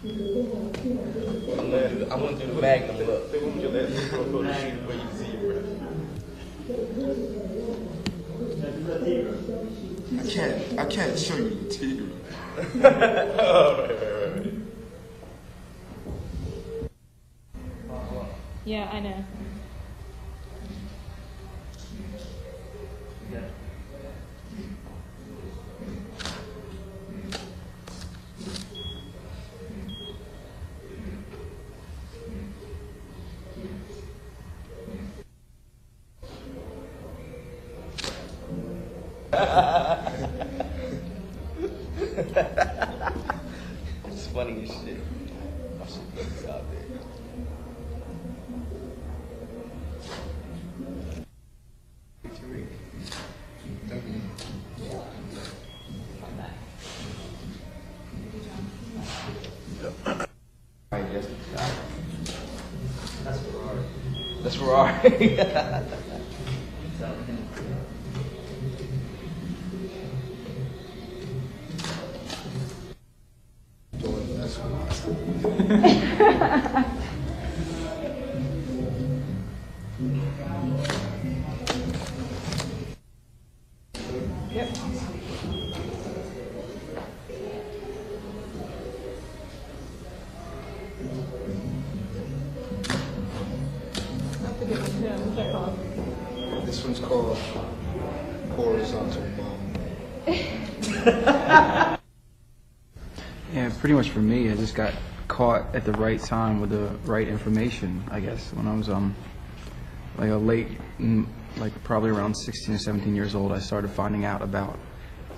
I want to do the magnum look. They want you to let me go to the sheet where you can see your breath. I can't show you the tigre. Right. Yeah, I know. It's funny as shit. I should put this out there. That's Ferrari. Yep. That's a good one too. What's that called? This one's called horizontal bomb. Yeah, pretty much for me, I just got caught at the right time with the right information, I guess. When I was like probably around 16 or 17 years old, I started finding out about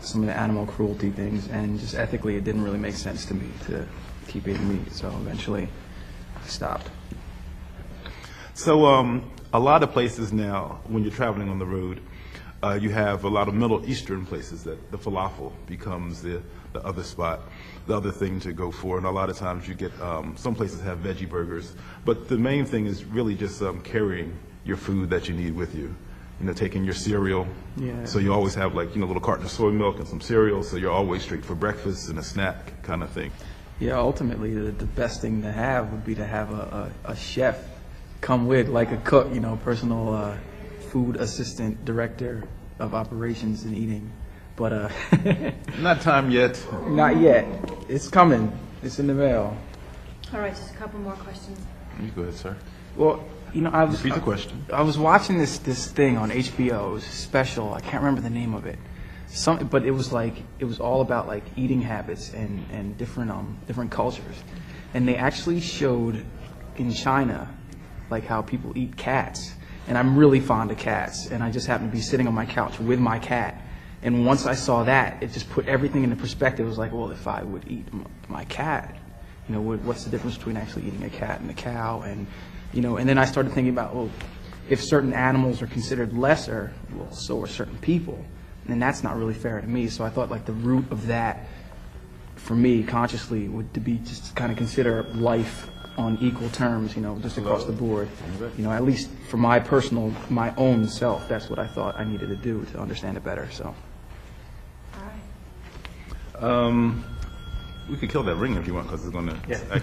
some of the animal cruelty things, and just ethically it didn't really make sense to me to keep eating meat, so eventually I stopped. So a lot of places now, when you're traveling on the road, you have a lot of Middle Eastern places that the falafel becomes the other spot, the other thing to go for. And a lot of times you get, some places have veggie burgers. But the main thing is really just carrying your food that you need with you. You know, taking your cereal. Yeah. So you always have like, you know, a little carton of soy milk and some cereal. So you're always straight for breakfast and a snack kind of thing. Yeah, ultimately the best thing to have would be to have a chef come with, like a cook, you know, personal food assistant, director of operations and eating. But Not time yet. not yet. It's coming. It's in the mail. All right, just a couple more questions. You go ahead, sir. Well, you know, Repeat the question. I was watching this thing on HBO. It was a special. I can't remember the name of it. But it was all about like eating habits and different cultures. And they actually showed in China like how people eat cats. And I'm really fond of cats. And I just happened to be sitting on my couch with my cat. And once I saw that, it just put everything into perspective. It was like, well, if I would eat my cat, you know, what's the difference between actually eating a cat and a cow? And, you know, and then I started thinking about, well, if certain animals are considered lesser, well, so are certain people. And that's not really fair to me. So I thought like the root of that, for me, consciously, would to be just to kind of consider life on equal terms, you know, just across the board. You know, at least for my own self, that's what I thought I needed to do to understand it better, so. All right. We could kill that ring if you want, because it's going to. Yeah.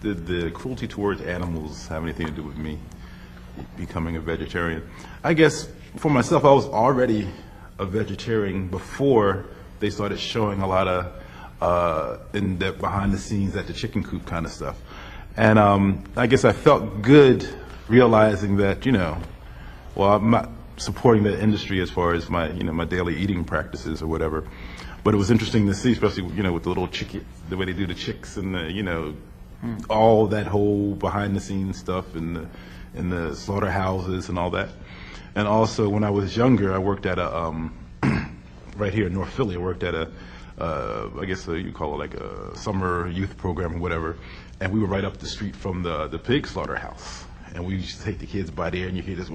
Did the cruelty towards animals have anything to do with me becoming a vegetarian? I guess for myself, I was already a vegetarian before they started showing a lot of in the behind the scenes at the chicken coop kind of stuff. And I guess I felt good realizing that, you know, well, I'm not supporting the industry as far as my, you know, my daily eating practices or whatever. But it was interesting to see, especially, you know, with the little chicken, the way they do the chicks and the, you know, all that whole behind the scenes stuff in the slaughterhouses and all that. And also when I was younger, I worked at a, right here in North Philly, I worked at a, I guess you call it like a summer youth program or whatever. And we were right up the street from the pig slaughterhouse. And we used to take the kids by there and you hear this,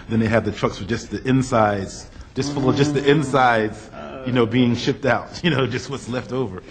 then they had the trucks with just the insides, just full of just the insides, you know, being shipped out, you know, just what's left over.